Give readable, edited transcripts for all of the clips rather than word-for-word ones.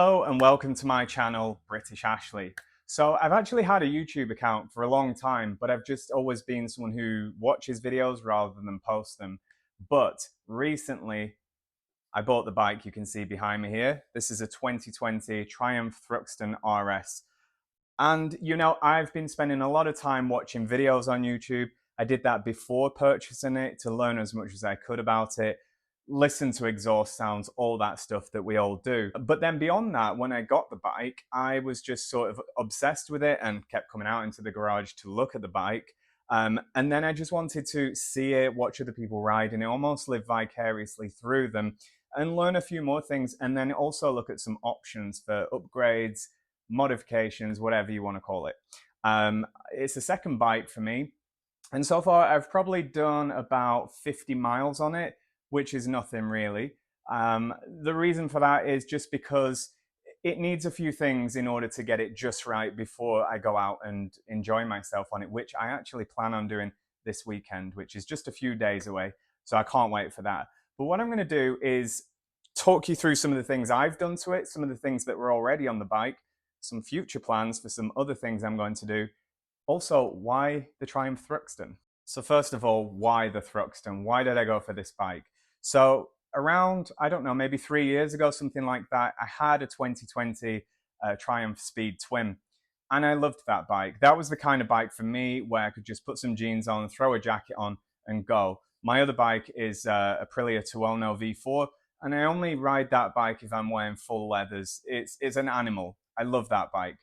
Hello and welcome to my channel, British Ashley. So I've actually had a YouTube account for a long time, but I've just always been someone who watches videos rather than post them. But recently I bought the bike you can see behind me here. This is a 2020 Triumph Thruxton RS. And I've been spending a lot of time watching videos on YouTube. I did that before purchasing it to learn as much as I could about it, listen to exhaust sounds, all that stuff that we all do. But then beyond that, when I got the bike, I was just sort of obsessed with it and kept coming out into the garage to look at the bike. And then I just wanted to see it, watch other people riding it, almost live vicariously through them and learn a few more things. And then also look at some options for upgrades, modifications, whatever you want to call it. It's a second bike for me. And so far, I've probably done about 50 miles on it, which is nothing really. The reason for that is just because it needs a few things in order to get it just right before I go out and enjoy myself on it, which I actually plan on doing this weekend, which is just a few days away. So I can't wait for that. But what I'm going to do is talk you through some of the things I've done to it, some of the things that were already on the bike, some future plans for some other things I'm going to do. Also, why the Triumph Thruxton? So first of all, why the Thruxton? Why did I go for this bike? So around, I don't know, maybe 3 years ago, something like that, I had a 2020 Triumph Speed Twin. And I loved that bike. That was the kind of bike for me where I could just put some jeans on, throw a jacket on and go. My other bike is a Aprilia Tuono V4. And I only ride that bike if I'm wearing full leathers. It's an animal. I love that bike.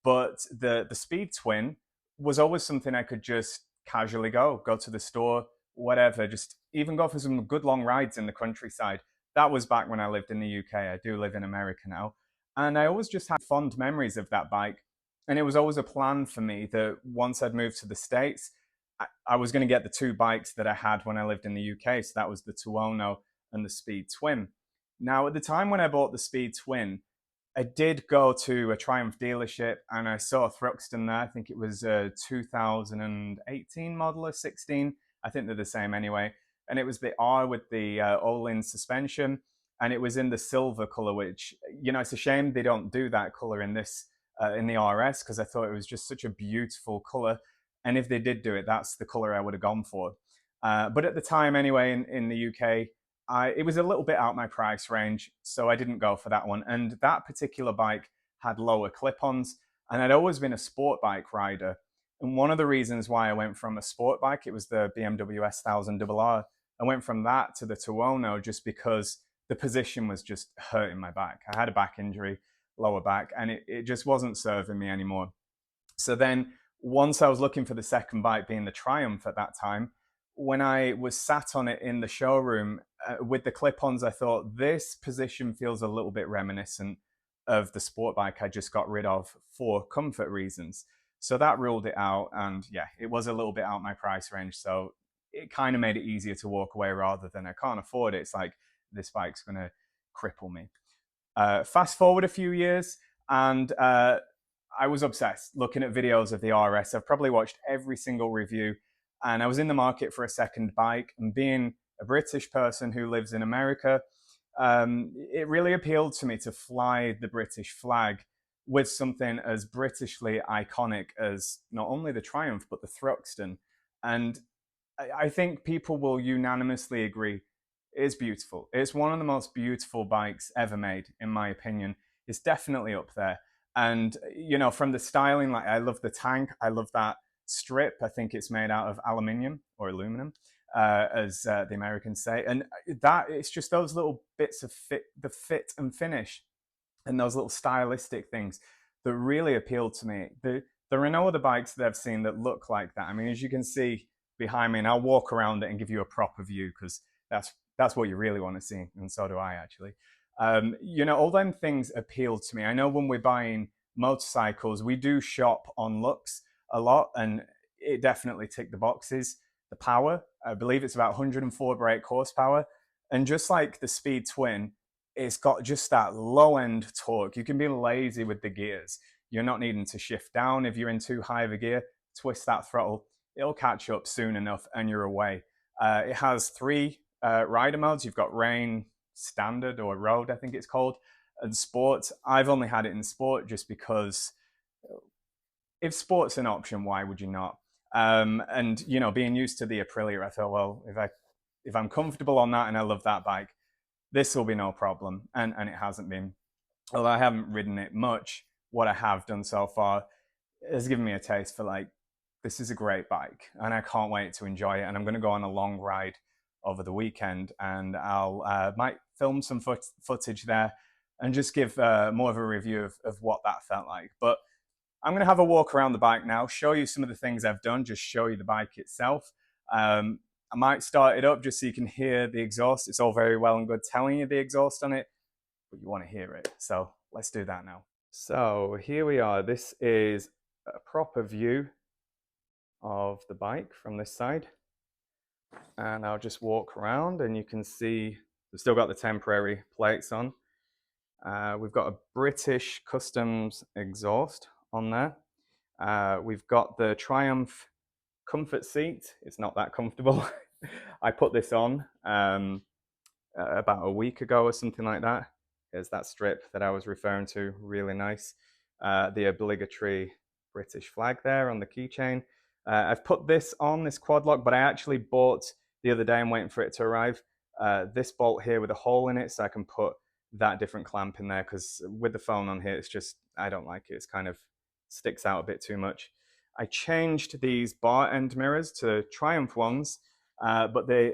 But the Speed Twin was always something I could just casually go to the store, whatever, just even go for some good long rides in the countryside. That was back when I lived in the UK. I do live in America now. And I always just had fond memories of that bike. And it was always a plan for me that once I'd moved to the States, I was going to get the two bikes that I had when I lived in the UK. So that was the Tuono and the Speed Twin. Now, at the time when I bought the Speed Twin, I did go to a Triumph dealership and I saw a Thruxton there. I think it was a 2018 model or 16. I think they're the same anyway. And it was the R with the all-in suspension. And it was in the silver color, which, it's a shame they don't do that color in this, in the RS, because I thought it was just such a beautiful color. And if they did do it, that's the color I would have gone for. But at the time anyway, in the UK, it was a little bit out my price range, so I didn't go for that one. And that particular bike had lower clip-ons, and I'd always been a sport bike rider. And one of the reasons why I went from a sport bike, it was the BMW S1000RR. I went from that to the Tuono just because the position was just hurting my back. I had a back injury, lower back, and it just wasn't serving me anymore. So then once I was looking for the second bike, being the Triumph at that time, when I was sat on it in the showroom with the clip-ons, I thought this position feels a little bit reminiscent of the sport bike I just got rid of for comfort reasons. So that ruled it out, and yeah, it was a little bit out my price range, so it kind of made it easier to walk away rather than I can't afford it. It's like, this bike's going to cripple me. Fast forward a few years, and I was obsessed looking at videos of the RS. I've probably watched every single review, and I was in the market for a second bike, and being a British person who lives in America, it really appealed to me to fly the British flag with something as Britishly iconic as not only the Triumph, but the Thruxton. And I think people will unanimously agree it's beautiful. It's one of the most beautiful bikes ever made, in my opinion. It's definitely up there. And, from the styling, like, I love the tank. I love that strip. I think it's made out of aluminium or aluminum, as the Americans say. And it's just those little bits of the fit and finish and those little stylistic things that really appealed to me. There are no other bikes that I've seen that look like that. I mean, as you can see behind me, and I'll walk around it and give you a proper view, because that's what you really want to see, and so do I actually. All them things appeal to me. I know when we're buying motorcycles, we do shop on looks a lot, and it definitely ticked the boxes. The power, I believe it's about 104 brake horsepower, and just like the Speed Twin, it's got just that low-end torque. You can be lazy with the gears. You're not needing to shift down. If you're in too high of a gear, twist that throttle. It'll catch up soon enough, and you're away. It has 3 rider modes. You've got rain, standard, or road, I think it's called. and sport. I've only had it in sport just because if sport's an option, why would you not? And you know, being used to the Aprilia, I thought, well, if I'm comfortable on that and I love that bike, this will be no problem. And it hasn't been. Although I haven't ridden it much, what I have done so far has given me a taste for like, this is a great bike and I can't wait to enjoy it. And I'm going to go on a long ride over the weekend and I'll might film some footage there and just give more of a review of what that felt like. But I'm going to have a walk around the bike now, show you some of the things I've done, just show you the bike itself. I might start it up just so you can hear the exhaust. It's all very well and good telling you the exhaust on it, but you want to hear it. So let's do that now. So here we are. This is a proper view of the bike from this side. And I'll just walk around and you can see we've still got the temporary plates on. We've got a British Customs exhaust on there. We've got the Triumph comfort seat. It's not that comfortable. I put this on about a week ago or something like that. Here's that strip that I was referring to, really nice. The obligatory British flag there on the keychain. I've put this on, this quad lock, but I actually bought the other day, I'm waiting for it to arrive, this bolt here with a hole in it so I can put that different clamp in there, because with the phone on here, it's just, I don't like it. It's kind of sticks out a bit too much. I changed these bar end mirrors to Triumph ones, but they're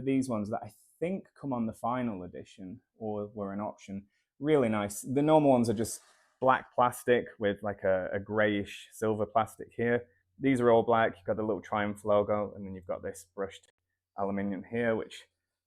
these ones that I think come on the final edition or were an option. Really nice. The normal ones are just black plastic with like a grayish silver plastic here. These are all black. You've got the little Triumph logo, and then you've got this brushed aluminium here, which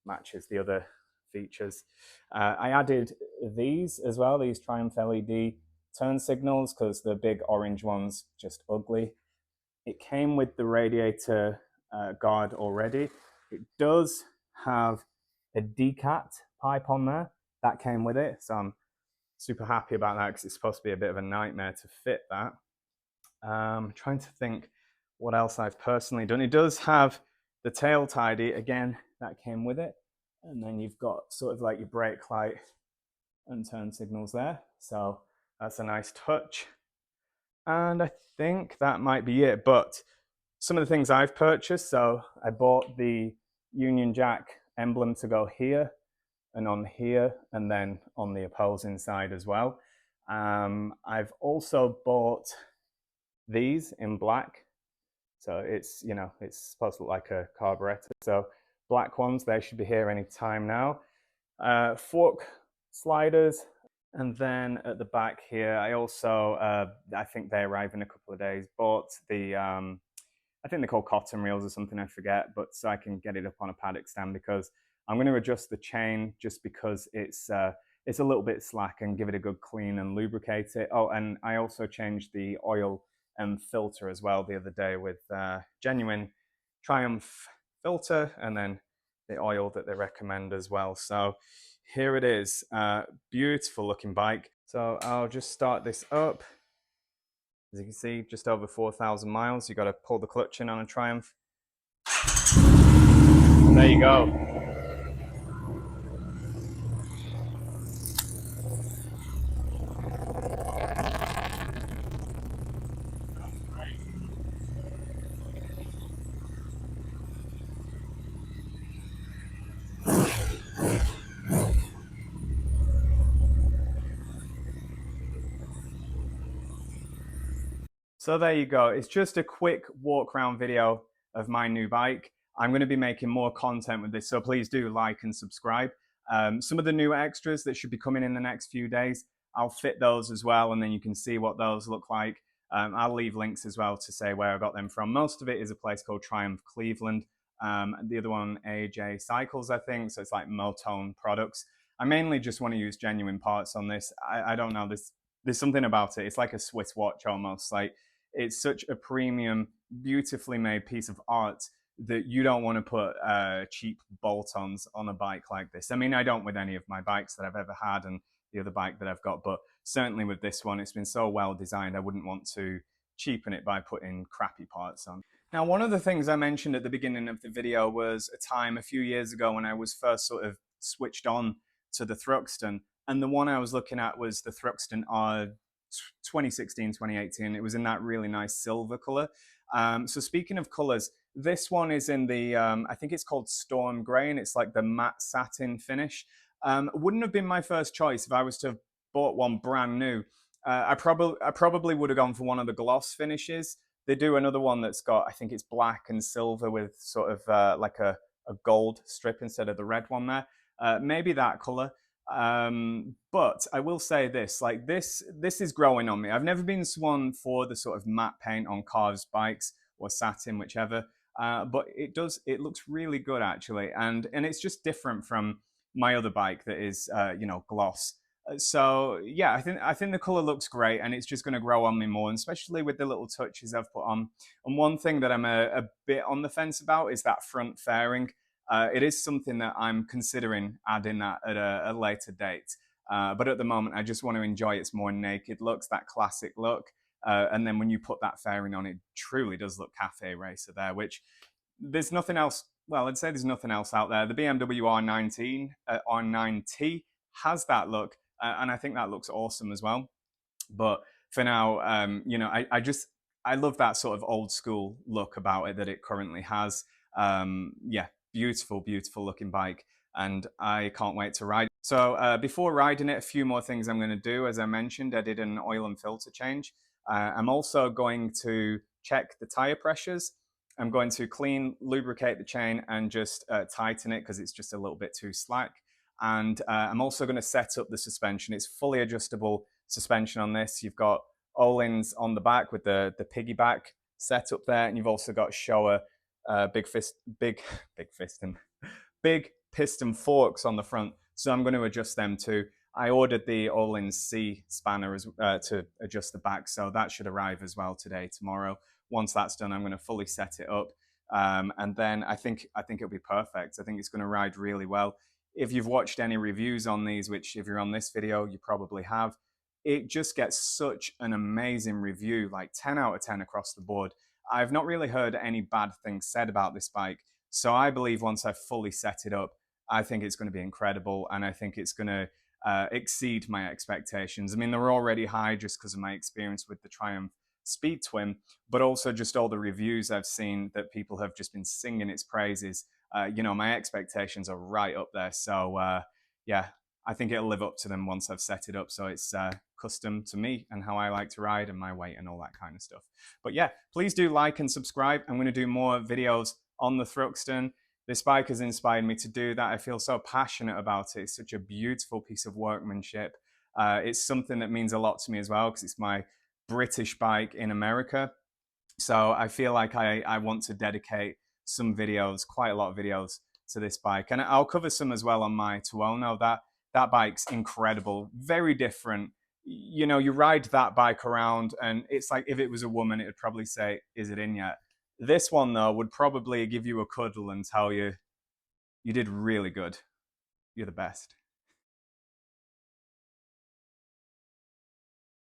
matches the other features. I added these as well, these Triumph LED turn signals, because the big orange ones just ugly. It came with the radiator guard already. It does have a decat pipe on there that came with it, so I'm super happy about that because it's supposed to be a bit of a nightmare to fit that. Trying to think what else I've personally done. It does have the tail tidy again that came with it, and then you've got sort of like your brake light and turn signals there, so that's a nice touch. And I think that might be it. But some of the things I've purchased, so I bought the Union Jack emblem to go here and on here, and then on the opposing side as well. I've also bought these in black. So it's, you know, it's supposed to look like a carburetor. So black ones, they should be here any time now. Fork sliders. And then at the back here, I also, I think they arrive in a couple of days, bought the, I think they're called cotton reels or something, I forget, but so I can get it up on a paddock stand, because I'm going to adjust the chain just because it's a little bit slack, and give it a good clean and lubricate it. Oh, and I also changed the oil and filter as well the other day with genuine Triumph filter, and then the oil that they recommend as well. So here it is, beautiful looking bike. So I'll just start this up. As you can see, just over 4,000 miles. You got to pull the clutch in on a Triumph. And there you go. So there you go. It's just a quick walk around video of my new bike. I'm going to be making more content with this, so please do like and subscribe. Some of the new extras that should be coming in the next few days, I'll fit those as well, and then you can see what those look like. I'll leave links as well to say where I got them from. Most of it is a place called Triumph Cleveland. The other one, AJ Cycles, I think. So it's like Motone products. I mainly just want to use genuine parts on this. I don't know. There's something about it. It's like a Swiss watch almost. Like, it's such a premium, beautifully made piece of art that you don't want to put cheap bolt-ons on a bike like this. I mean, I don't with any of my bikes that I've ever had and the other bike that I've got, but certainly with this one, it's been so well designed, I wouldn't want to cheapen it by putting crappy parts on. Now, one of the things I mentioned at the beginning of the video was a time a few years ago when I was first sort of switched on to the Thruxton. And the one I was looking at was the Thruxton R 2016, 2018. It was in that really nice silver color. So speaking of colors, this one is in the, I think it's called Storm Grey, and it's like the matte satin finish. Wouldn't have been my first choice if I was to have bought one brand new. I probably would have gone for one of the gloss finishes. They do another one that's got, I think it's black and silver with sort of like a gold strip instead of the red one there. Maybe that color. But I will say this, like this is growing on me. I've never been one for the sort of matte paint on cars, bikes, or satin, whichever. But it looks really good actually, and it's just different from my other bike that is, gloss. So yeah, I think the color looks great, and it's just going to grow on me more, and especially with the little touches I've put on. And one thing that I'm a bit on the fence about is that front fairing. It is something that I'm considering adding that at a later date. But at the moment, I just want to enjoy its more naked looks, that classic look. And then when you put that fairing on, it truly does look cafe racer there, which there's nothing else. Well, I'd say there's nothing else out there. The BMW R9T has that look, and I think that looks awesome as well. But for now, I love that sort of old school look about it that it currently has. Yeah, beautiful, beautiful looking bike, and I can't wait to ride. So before riding it, a few more things I'm going to do. As I mentioned, I did an oil and filter change. I'm also going to check the tire pressures. I'm going to clean, lubricate the chain, and just tighten it because it's just a little bit too slack. And I'm also going to set up the suspension. It's fully adjustable suspension on this. You've got Öhlins on the back with the piggyback set up there, and you've also got Showa big piston forks on the front. So I'm going to adjust them too. I ordered the Öhlins C spanner to adjust the back, so that should arrive as well today, tomorrow. Once that's done, I'm going to fully set it up, and then I think it'll be perfect. I think it's going to ride really well. If you've watched any reviews on these, which if you're on this video, you probably have, it just gets such an amazing review, like 10 out of 10 across the board. I've not really heard any bad things said about this bike. So I believe once I've fully set it up, I think it's going to be incredible, and I think it's going to exceed my expectations. I mean, they're already high just because of my experience with the Triumph Speed Twin, but also just all the reviews I've seen that people have just been singing its praises. My expectations are right up there. So yeah, I think it'll live up to them once I've set it up. So it's custom to me and how I like to ride and my weight and all that kind of stuff. But yeah, please do like and subscribe. I'm going to do more videos on the Thruxton. This bike has inspired me to do that. I feel so passionate about it. It's such a beautiful piece of workmanship. It's something that means a lot to me as well because it's my British bike in America. So I feel like I want to dedicate some videos, quite a lot of videos, to this bike. And I'll cover some as well on my Tuono. That bike's incredible, very different. You ride that bike around and it's like if it was a woman, it would probably say, "Is it in yet?" This one, though, would probably give you a cuddle and tell you, "You did really good. You're the best."